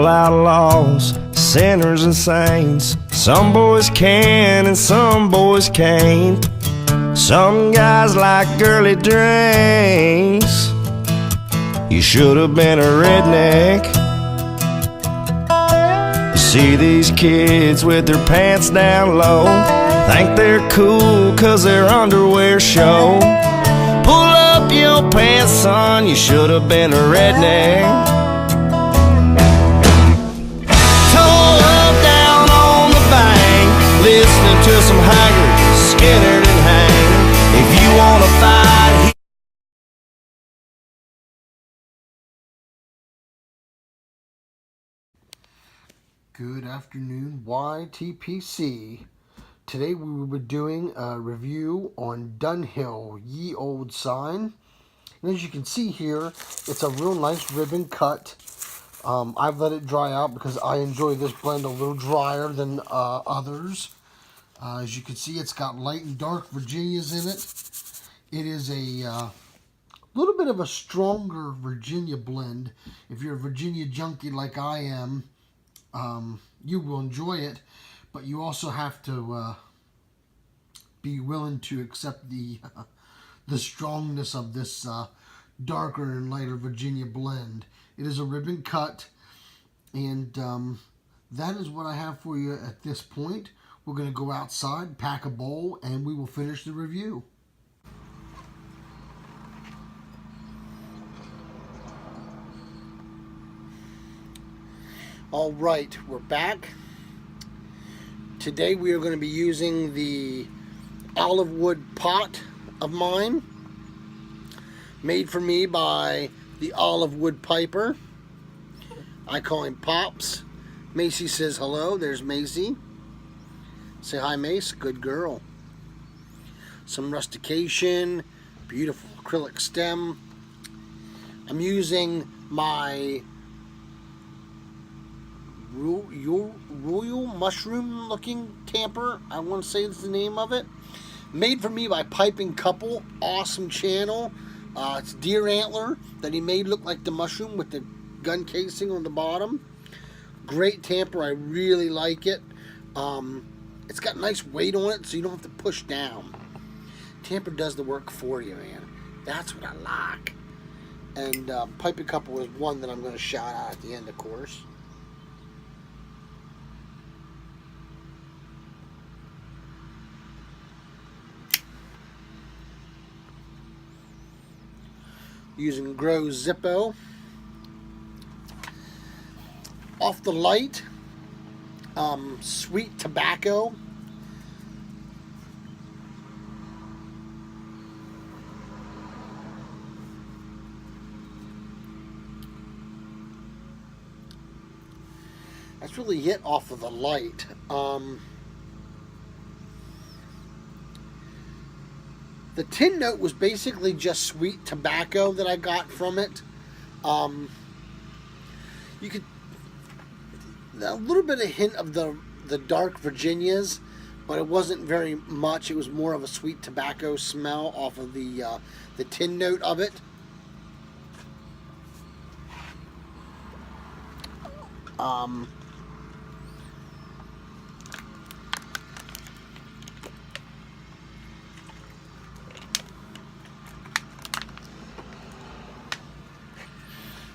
all outlaws, sinners and saints. Some boys can and some boys can't. Some guys like girly drinks. You should have been a redneck. You see these kids with their pants down low, think they're cool cause their underwear show. Pull up your pants, son, you should have been a redneck. Toe up down on the bank, listening to some Haggard, Skinner and Hang. If you wanna fight, Good afternoon, YTPC. Today we will be doing a review on Dunhill, Ye Old Sign. And as you can see here, it's a real nice ribbon cut. I've let it dry out because I enjoy this blend a little drier than others. As you can see, it's got light and dark Virginias in it. It is a little bit of a stronger Virginia blend. If you're a Virginia junkie like I am, you will enjoy it, but you also have to be willing to accept the strongness of this darker and lighter Virginia blend. It is a ribbon cut, and that is what I have for you at this point. We're going to go outside, pack a bowl, and we will finish the review. All right, we're back. Today we are going to be using the Olivewood pot of mine, made for me by the Olivewood Piper. I call him Pops. Macy says hello. There's Macy. Say hi, Mace. Good girl. Some rustication, beautiful acrylic stem. I'm using my royal mushroom looking tamper. I want to say it's the name of it. Made for me by Pipin Cpl. Awesome channel. It's deer antler that he made look like the mushroom with the gun casing on the bottom. Great tamper. I really like it. It's got nice weight on it, so you don't have to push down. Tamper does the work for you, man. That's what I like. And Pipin Cpl is one that I'm going to shout out at the end, of course. Using Grow Zippo. Off the light, sweet tobacco. That's really it off of the light. The tin note was basically just sweet tobacco that I got from it. You could a little bit of hint of the dark Virginias, but it wasn't very much. It was more of a sweet tobacco smell off of the tin note of it.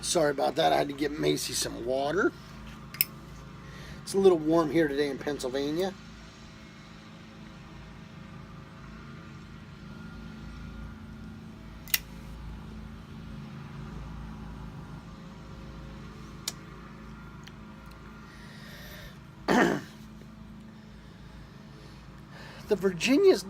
Sorry about that. I had to give Macy some water. It's a little warm here today in Pennsylvania. The Virginia's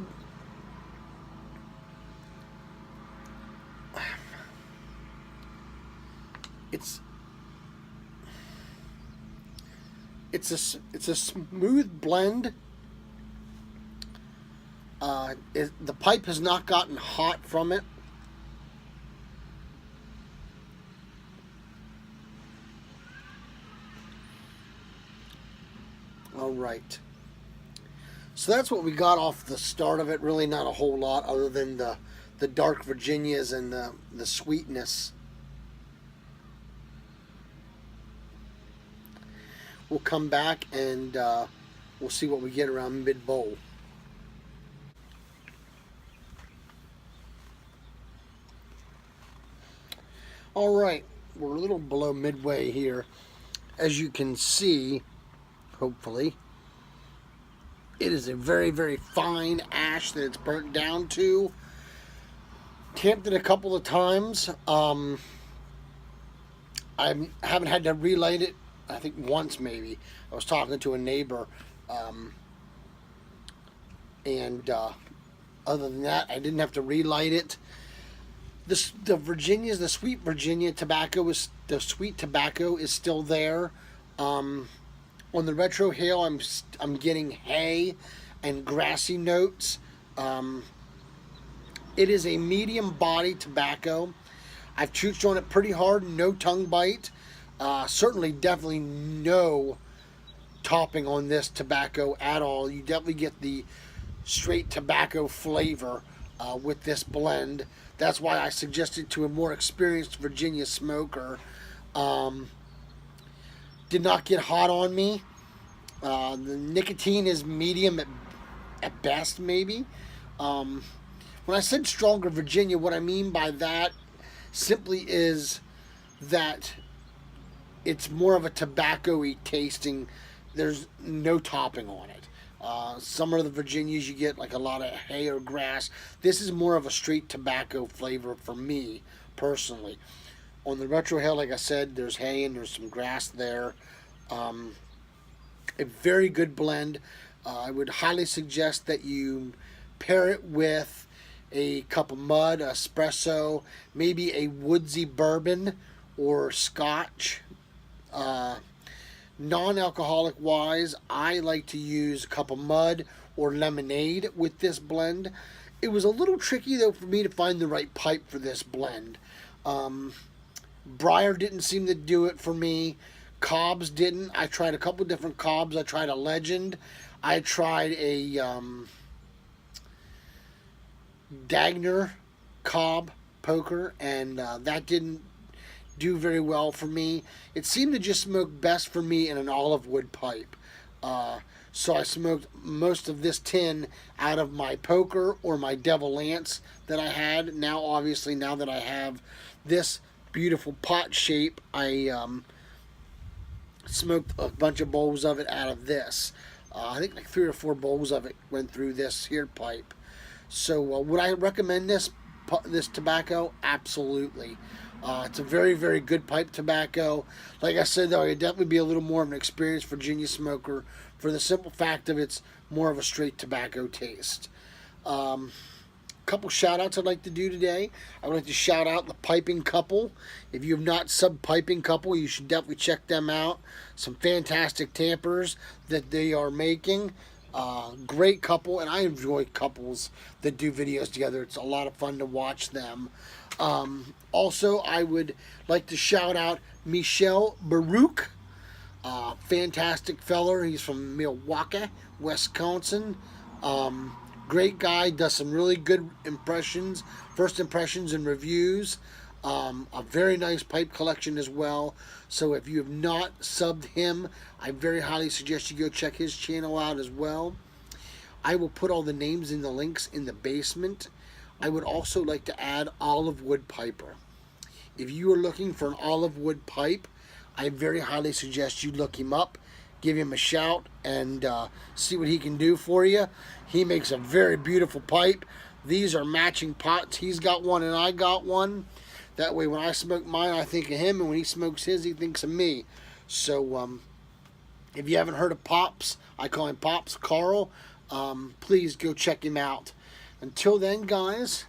it's a smooth blend. The pipe has not gotten hot from it. All right. So that's what we got off the start of it. Really not a whole lot other than the dark Virginias and the sweetness. we'll come back and we'll see what we get around mid-bowl. All right, we're a little below midway here. As you can see, hopefully, it is a very, very fine ash that it's burnt down to. Tamped it a couple of times. I haven't had to relight it, I think once maybe. I was talking to a neighbor, and other than that, I didn't have to relight it. The sweet Virginia tobacco the sweet tobacco is still there. On the retro hail, I'm getting hay and grassy notes. It is a medium body tobacco. I've chooched on it pretty hard, no tongue bite. Certainly, definitely no topping on this tobacco at all. You definitely get the straight tobacco flavor with this blend. That's why I suggested to a more experienced Virginia smoker. Did not get hot on me. The nicotine is medium at best, maybe. When I said stronger Virginia, what I mean by that simply is that it's more of a tobacco-y tasting. There's no topping on it. Some of the Virginias you get like a lot of hay or grass. This is more of a straight tobacco flavor for me, personally. On the retro hail, like I said, there's hay and there's some grass there. A very good blend. I would highly suggest that you pair it with a cup of mud, espresso, maybe a woodsy bourbon or scotch. Non-alcoholic wise, I like to use a cup of mud or lemonade with this blend. It was a little tricky though for me to find the right pipe for this blend. Briar didn't seem to do it for me. Cobs didn't. I tried a couple different Cobs. I tried a Legend. I tried a Dagner Cob poker, and that didn't do very well for me. It seemed to just smoke best for me in an Olivewood pipe. So I smoked most of this tin out of my poker or my Devil Lance that I had. Now, obviously, now that I have this beautiful pot shape, I smoked a bunch of bowls of it out of this. I think like 3 or 4 bowls of it went through this here pipe. So would I recommend this tobacco? Absolutely. It's a very, very good pipe tobacco. Like I said, though, I'd definitely be a little more of an experienced Virginia smoker for the simple fact of it's more of a straight tobacco taste. Couple shout-outs I'd like to do today. I would like to shout out the Pipin Cpl. If you have not subbed Pipin Cpl, you should definitely check them out. Some fantastic tampers that they are making. Great couple, and I enjoy couples that do videos together. It's a lot of fun to watch them. Also, I would like to shout out Michel Baruch. Fantastic feller. He's from Milwaukee, Wisconsin. Great guy. Does some really good impressions, first impressions and reviews. A very nice pipe collection as well. So if you have not subbed him, I very highly suggest you go check his channel out as well. I will put all the names and the links in the basement. I would also like to add Olivewood Piper. If you are looking for an Olivewood pipe, I very highly suggest you look him up, give him a shout, and see what he can do for you. He makes a very beautiful pipe. These are matching pots. He's got one and I got one. That way when I smoke mine, I think of him, and when he smokes his, he thinks of me. So if you haven't heard of Pops, I call him Pops, Carl, please go check him out. Until then, guys,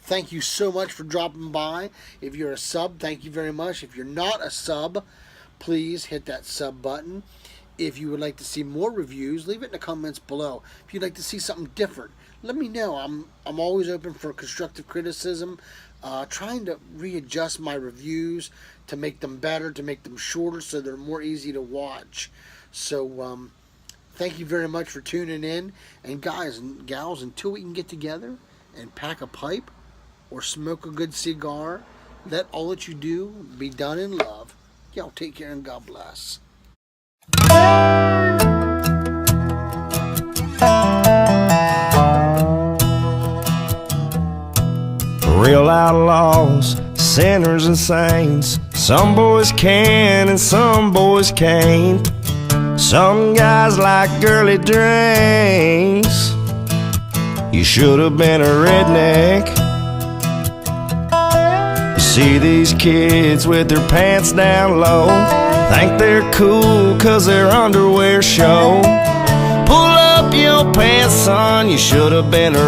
thank you so much for dropping by. If you're a sub, thank you very much. If you're not a sub, please hit that sub button. If you would like to see more reviews, leave it in the comments below. If you'd like to see something different, let me know. I'm always open for constructive criticism. Trying to readjust my reviews to make them better, to make them shorter so they're more easy to watch. So thank you very much for tuning in. And guys and gals, until we can get together and pack a pipe or smoke a good cigar, let all that you do be done in love. Y'all take care and God bless. Real outlaws, sinners and saints. Some boys can and some boys can't. Some guys like girly drinks. You should have been a redneck. You see these kids with their pants down low, think they're cool cause their underwear show. Pull up your pants, son, you should have been a